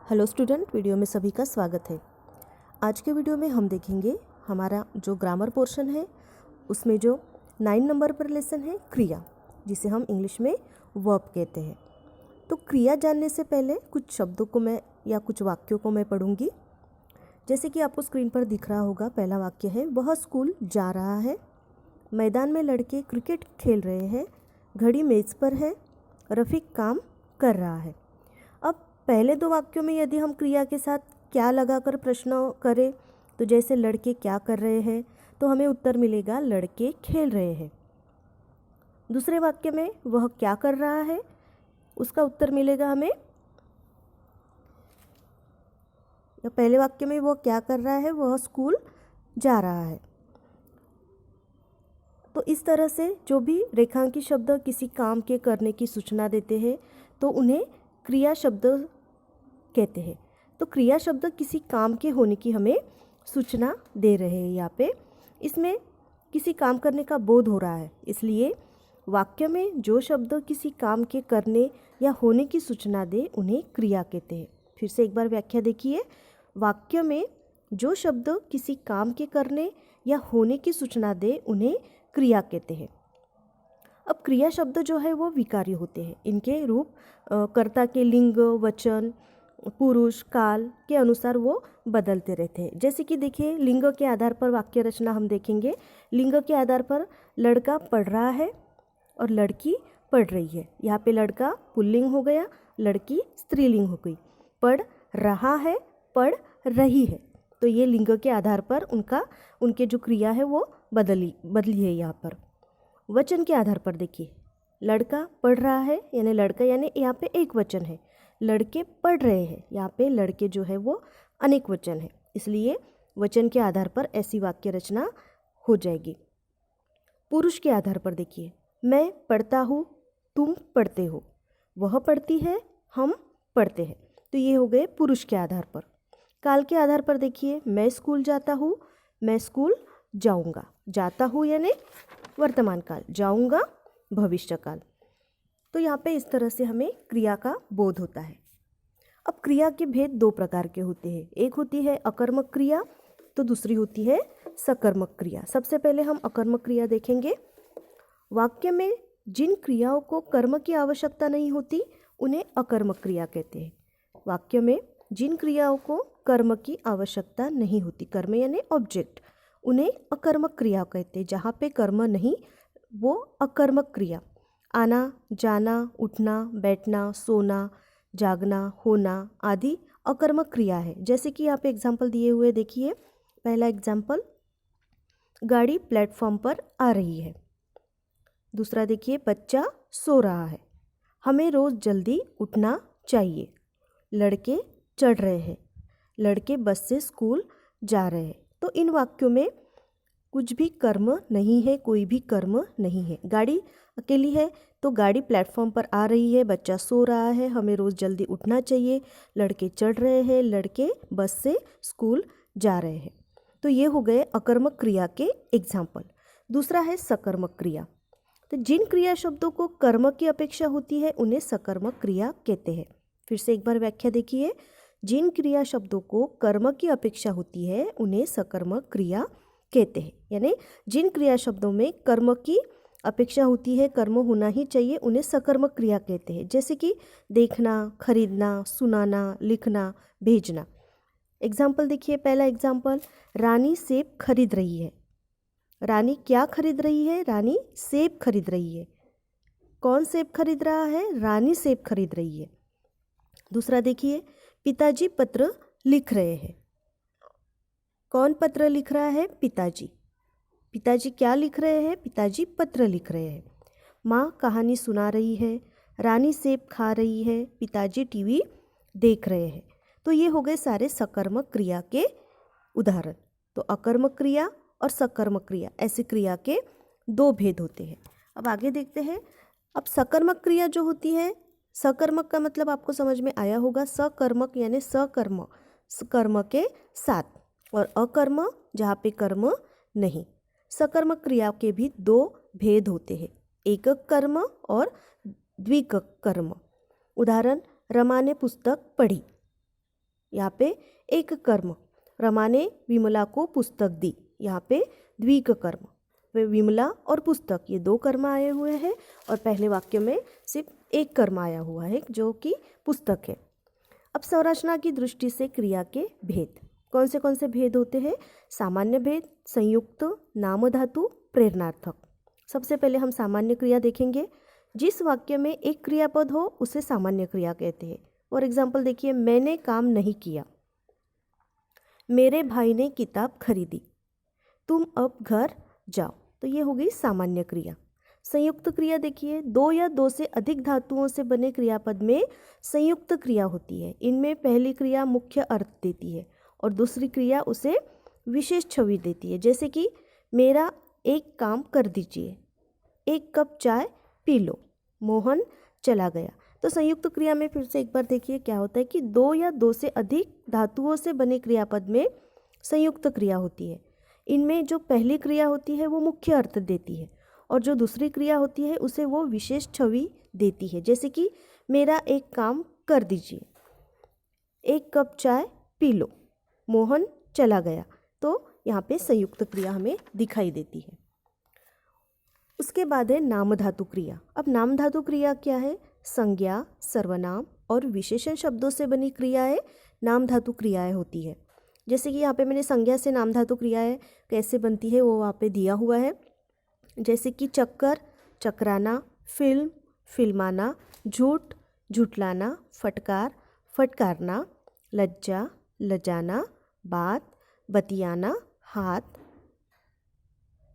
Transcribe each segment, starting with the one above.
Hello student, video में सभी का स्वागत है। आज के वीडियो में हम देखेंगे हमारा जो ग्रामर पोर्शन है उसमें जो 9 नंबर पर लेसन है क्रिया, जिसे हम इंग्लिश में वर्ब कहते हैं। तो क्रिया जानने से पहले कुछ शब्दों को मैं या कुछ वाक्यों को मैं पढ़ूंगी। जैसे कि आपको स्क्रीन पर दिख रहा होगा, पहला वाक्य है, वह स्कूल जा रहा है। मैदान में लड़के क्रिकेट खेल रहे हैं। घड़ी मेज़ पर है। रफ़ीक काम कर रहा है। अब पहले दो वाक्यों में यदि हम क्रिया के साथ क्या लगाकर प्रश्न करें, तो जैसे लड़के क्या कर रहे हैं, तो हमें उत्तर मिलेगा लड़के खेल रहे हैं। दूसरे वाक्य में वह क्या कर रहा है, उसका उत्तर मिलेगा हमें, या पहले वाक्य में वह क्या कर रहा है, वह स्कूल जा रहा है। तो इस तरह से जो भी रेखांकित शब्द किसी काम के करने की सूचना देते हैं तो उन्हें क्रिया शब्द कहते हैं। तो क्रिया शब्द किसी काम के होने की हमें सूचना दे रहे हैं। यहाँ पे इसमें किसी काम करने का बोध हो रहा है, इसलिए वाक्य में जो शब्द किसी काम के करने या होने की सूचना दे उन्हें क्रिया कहते हैं। फिर से एक बार व्याख्या देखिए। वाक्य में जो शब्द किसी काम के करने या होने की सूचना दे उन्हें क्रिया कहते हैं। अब क्रिया शब्द जो है वो विकार्य होते हैं। इनके रूप कर्ता के लिंग, वचन, पुरुष, काल के अनुसार वो बदलते रहते हैं। जैसे कि देखिए, लिंग के आधार पर वाक्य रचना हम देखेंगे। लिंग के आधार पर लड़का पढ़ रहा है और लड़की पढ़ रही है। यहाँ पे लड़का पुल्लिंग हो गया, लड़की स्त्रीलिंग हो गई। पढ़ रहा है, पढ़ रही है। तो ये लिंग के आधार पर उनके जो क्रिया है वो बदली है। यहाँ पर वचन के आधार पर देखिए, लड़का पढ़ रहा है यानी लड़का, यानी यहाँ पे एक वचन है। लड़के पढ़ रहे हैं, यहाँ पे लड़के जो है वो अनेक वचन है, इसलिए वचन के आधार पर ऐसी वाक्य रचना हो जाएगी। पुरुष के आधार पर देखिए, मैं पढ़ता हूँ, तुम पढ़ते हो, वह पढ़ती है, हम पढ़ते हैं। तो ये हो गए पुरुष के आधार पर। काल के आधार पर देखिए, मैं स्कूल जाता हूँ, मैं स्कूल जाऊँगा। जाता हूँ यानी वर्तमान काल, जाऊँगा भविष्य काल। तो यहाँ पे इस तरह से हमें क्रिया का बोध होता है। अब क्रिया के भेद दो प्रकार के होते हैं। एक होती है अकर्मक क्रिया, तो दूसरी होती है सकर्मक क्रिया। सबसे पहले हम अकर्मक क्रिया देखेंगे। वाक्य में जिन क्रियाओं को कर्म की आवश्यकता नहीं होती उन्हें अकर्मक क्रिया कहते हैं। वाक्य में जिन क्रियाओं को कर्म की आवश्यकता नहीं होती, कर्म यानी ऑब्जेक्ट, उन्हें अकर्मक क्रिया कहते हैं। जहाँ पे कर्म नहीं वो अकर्मक क्रिया। आना, जाना, उठना, बैठना, सोना, जागना, होना आदि अकर्मक क्रिया है। जैसे कि यहाँ पे एग्जाम्पल दिए हुए देखिए। पहला एग्जाम्पल, गाड़ी प्लेटफॉर्म पर आ रही है। दूसरा देखिए, बच्चा सो रहा है। हमें रोज़ जल्दी उठना चाहिए। लड़के चढ़ रहे हैं। लड़के बस से स्कूल जा रहे हैं। तो इन वाक्यों में कुछ भी कर्म नहीं है, कोई भी कर्म नहीं है। गाड़ी अकेली है तो गाड़ी प्लेटफॉर्म पर आ रही है, बच्चा सो रहा है, हमें रोज़ जल्दी उठना चाहिए, लड़के चढ़ रहे हैं, लड़के बस से स्कूल जा रहे हैं। तो ये हो गए अकर्मक क्रिया के एग्जाम्पल। दूसरा है सकर्मक क्रिया। तो जिन क्रिया शब्दों को कर्म की अपेक्षा होती है उन्हें सकर्मक क्रिया कहते हैं। फिर से एक बार व्याख्या देखिए। जिन क्रिया शब्दों को कर्म की अपेक्षा होती है उन्हें सकर्मक क्रिया कहते हैं। यानी जिन क्रिया शब्दों में कर्म की अपेक्षा होती है, कर्म होना ही चाहिए, उन्हें सकर्मक क्रिया कहते हैं। जैसे कि देखना, खरीदना, सुनाना, लिखना, भेजना। एग्जाम्पल देखिए। पहला एग्जाम्पल, रानी सेब खरीद रही है। रानी क्या खरीद रही है? रानी सेब खरीद रही है। कौन सेब खरीद रहा है? रानी सेब खरीद रही है। दूसरा देखिए, पिताजी पत्र लिख रहे हैं। कौन पत्र लिख रहा है? पिताजी। पिताजी क्या लिख रहे हैं? पिताजी पत्र लिख रहे हैं। माँ कहानी सुना रही है। रानी सेब खा रही है। पिताजी टीवी देख रहे हैं। तो ये हो गए सारे सकर्मक क्रिया के उदाहरण। तो अकर्मक क्रिया और सकर्मक क्रिया, ऐसी क्रिया के दो भेद होते हैं। अब आगे देखते हैं। अब सकर्मक क्रिया जो होती है, सकर्मक का मतलब आपको समझ में आया होगा। सकर्मक यानी सकर्म, कर्म के साथ, और अकर्म जहाँ पे कर्म नहीं। सकर्मक क्रिया के भी दो भेद होते हैं, एकक कर्म और द्विक कर्म। उदाहरण, रमा ने पुस्तक पढ़ी। यहाँ पे एक कर्म, रमा ने विमला को पुस्तक दी, यहाँ पे द्विक कर्म, वे विमला और पुस्तक ये दो कर्म आए हुए हैं और पहले वाक्य में सिर्फ एक कर्म आया हुआ है जो कि पुस्तक है। अब संरचना की दृष्टि से क्रिया के भेद कौन से भेद होते हैं? सामान्य भेद, संयुक्त, नाम धातु, प्रेरणार्थक। सबसे पहले हम सामान्य क्रिया देखेंगे। जिस वाक्य में एक क्रियापद हो उसे सामान्य क्रिया कहते हैं। फॉर एग्जाम्पल देखिए, मैंने काम नहीं किया, मेरे भाई ने किताब खरीदी, तुम अब घर जाओ, तो ये हो गई सामान्य क्रिया। संयुक्त क्रिया देखिए, दो या दो से अधिक धातुओं से बने क्रियापद में संयुक्त क्रिया होती है। इनमें पहली क्रिया मुख्य अर्थ देती है और दूसरी क्रिया उसे विशेष छवि देती है। जैसे कि मेरा एक काम कर दीजिए, एक कप चाय पी लो, मोहन चला गया। तो संयुक्त क्रिया में फिर से एक बार देखिए क्या होता है कि दो या दो से अधिक धातुओं से बने क्रियापद में संयुक्त क्रिया होती है। इनमें जो पहली क्रिया होती है वो मुख्य अर्थ देती है और जो दूसरी क्रिया होती है उसे वो विशेष छवि देती है। जैसे कि मेरा एक काम कर दीजिए, एक कप चाय पी लो, मोहन चला गया। तो यहाँ पे संयुक्त क्रिया हमें दिखाई देती है। उसके बाद है नाम धातु क्रिया। अब नाम धातु क्रिया क्या है? संज्ञा, सर्वनाम और विशेषण शब्दों से बनी क्रियाएं नाम धातु क्रियाएं होती है। जैसे कि यहाँ पे मैंने संज्ञा से नाम धातु क्रियाएं कैसे बनती है वो वहाँ पे दिया हुआ है। जैसे कि चक्कर, चकराना, फिल्म, फिल्माना, झूठ, झुठलाना, फटकार, फटकारना, लज्जा, लजाना, बात, बतियाना, हाथ,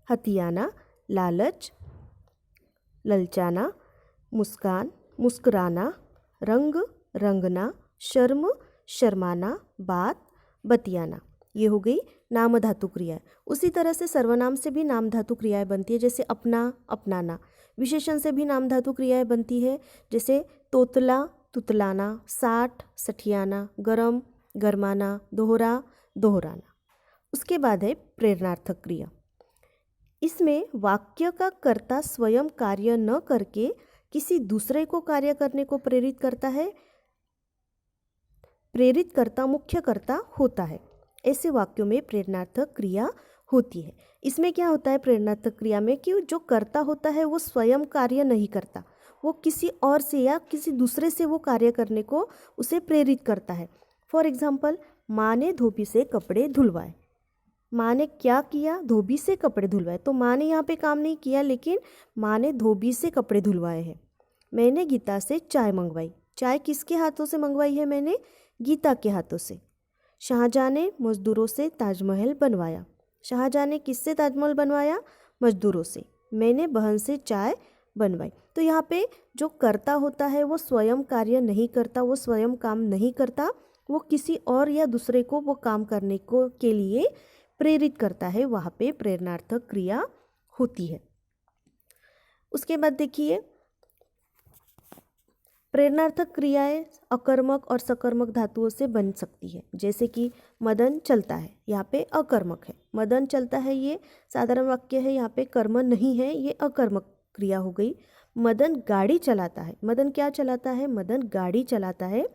हथियाना, लालच, ललचाना, मुस्कान, मुस्कुराना, रंग, रंगना, शर्म, शर्माना, बात, बतियाना। ये हो गई नाम धातु क्रिया। उसी तरह से सर्वनाम से भी नाम धातु क्रियाएं बनती है, जैसे अपना, अपनाना। विशेषण से भी नाम धातु क्रियाएं बनती है, जैसे तोतला, तुतलाना, साठ, सठियाना, गरम, गरमाना, दोहरा, दोहराना। उसके बाद है प्रेरणार्थक क्रिया। इसमें वाक्य का कर्ता स्वयं कार्य न करके किसी दूसरे को कार्य करने को प्रेरित करता है। प्रेरित कर्ता मुख्य कर्ता होता है। ऐसे वाक्यों में प्रेरणार्थक क्रिया होती है। इसमें क्या होता है प्रेरणार्थक क्रिया में कि जो कर्ता होता है वो स्वयं कार्य नहीं करता, वो किसी और से या किसी दूसरे से वो कार्य करने को उसे प्रेरित करता है। फॉर एग्जाम्पल, माँ ने धोबी से कपड़े धुलवाए। माँ ने क्या किया? धोबी से कपड़े धुलवाए। तो माँ ने यहाँ पे काम नहीं किया, लेकिन माँ ने धोबी से कपड़े धुलवाए हैं। मैंने गीता से चाय मंगवाई। चाय किसके हाथों से मंगवाई है? मैंने गीता के हाथों से। शाहजहाँ ने मजदूरों से ताजमहल बनवाया। शाहजहाँ ने किससे ताजमहल बनवाया? मजदूरों से। मैंने बहन से चाय बनवाई। तो यहाँ पे जो कर्ता होता है वो स्वयं कार्य नहीं करता, वो स्वयं काम नहीं करता, वो किसी और या दूसरे को वो काम करने को के लिए प्रेरित करता है। वहाँ पे प्रेरणार्थक क्रिया होती है। उसके बाद देखिए, प्रेरणार्थक क्रियाएं अकर्मक और सकर्मक धातुओं से बन सकती है। जैसे कि मदन चलता है, यहाँ पे अकर्मक है। मदन चलता है ये साधारण वाक्य है, यहाँ पे कर्म नहीं है, ये अकर्मक क्रिया हो गई। मदन गाड़ी चलाता है। मदन क्या चलाता है? मदन गाड़ी चलाता है,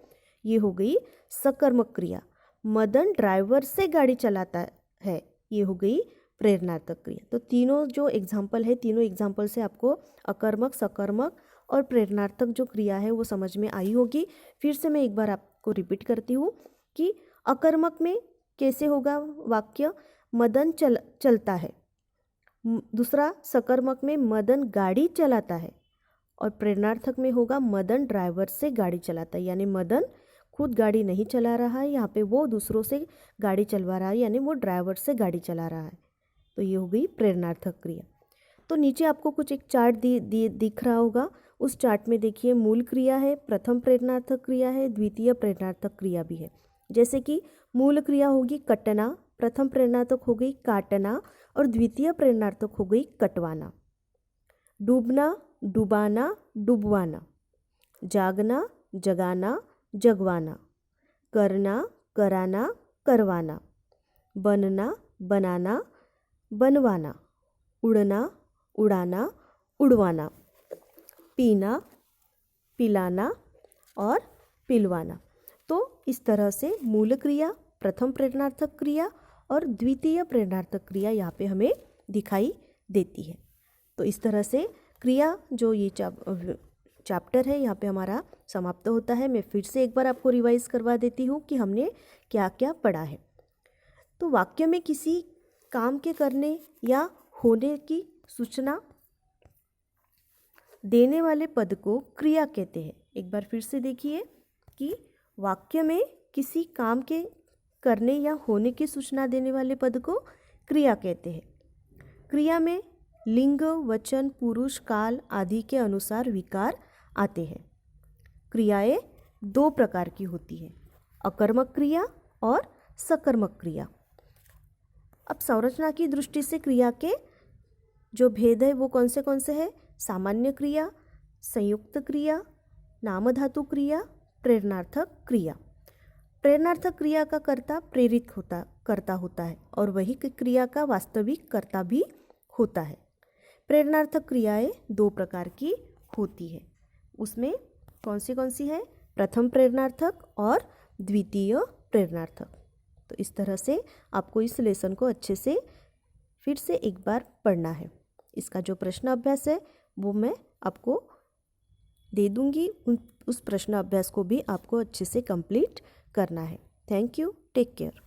ये हो गई सकर्मक क्रिया। मदन ड्राइवर से गाड़ी चलाता है, ये हो गई प्रेरणार्थक क्रिया। तो तीनों जो एग्जाम्पल है, तीनों एग्जाम्पल से आपको अकर्मक, सकर्मक और प्रेरणार्थक जो क्रिया है वो समझ में आई होगी। फिर से मैं एक बार आपको रिपीट करती हूँ कि अकर्मक में कैसे होगा वाक्य? मदन चलता है। दूसरा सकर्मक में मदन गाड़ी चलाता है और प्रेरणार्थक में होगा मदन ड्राइवर से गाड़ी चलाता है, यानी मदन खुद गाड़ी नहीं चला रहा है, यहाँ पे वो दूसरों से गाड़ी चलवा रहा है, यानी वो ड्राइवर से गाड़ी चला रहा है। तो ये हो गई प्रेरणार्थक क्रिया। तो नीचे आपको कुछ एक चार्ट दिख रहा होगा। उस चार्ट में देखिए मूल क्रिया है, प्रथम प्रेरणार्थक क्रिया है, द्वितीय प्रेरणार्थक क्रिया भी है। जैसे कि मूल क्रिया होगी कटना, प्रथम प्रेरणार्थक हो गई काटना और द्वितीय प्रेरणार्थक हो गई कटवाना। डूबना, डुबाना, डुबवाना। जागना, जगाना, जगवाना। करना, कराना, करवाना। बनना, बनाना, बनवाना। उड़ना, उड़ाना, उड़वाना। पीना, पिलाना और पिलवाना। तो इस तरह से मूल क्रिया, प्रथम प्रेरणार्थक क्रिया और द्वितीय प्रेरणार्थक क्रिया यहाँ पे हमें दिखाई देती है। तो इस तरह से क्रिया जो ये चैप्टर है यहाँ पे हमारा समाप्त होता है। मैं फिर से एक बार आपको रिवाइज करवा देती हूँ कि हमने क्या क्या पढ़ा है। तो वाक्य में किसी काम के करने या होने की सूचना देने वाले पद को क्रिया कहते हैं। एक बार फिर से देखिए कि वाक्य में किसी काम के करने या होने की सूचना देने वाले पद को क्रिया कहते हैं। क्रिया में लिंग, वचन, पुरुष, काल आदि के अनुसार विकार आते हैं। क्रियाएं दो प्रकार की होती हैं, अकर्मक क्रिया और सकर्मक क्रिया। अब संरचना की दृष्टि से क्रिया के जो भेद है वो कौन से हैं? सामान्य क्रिया, संयुक्त क्रिया, नामधातु क्रिया, प्रेरणार्थक क्रिया। प्रेरणार्थक क्रिया का कर्ता प्रेरित कर्ता होता है और वही क्रिया का वास्तविक कर्ता भी होता है। प्रेरणार्थक क्रियाएं दो प्रकार की होती है। उसमें कौन सी है? प्रथम प्रेरणार्थक और द्वितीय प्रेरणार्थक। तो इस तरह से आपको इस लेसन को अच्छे से फिर से एक बार पढ़ना है। इसका जो प्रश्न अभ्यास है वो मैं आपको दे दूंगी, उस प्रश्न अभ्यास को भी आपको अच्छे से कंप्लीट करना है। Thank you, take care.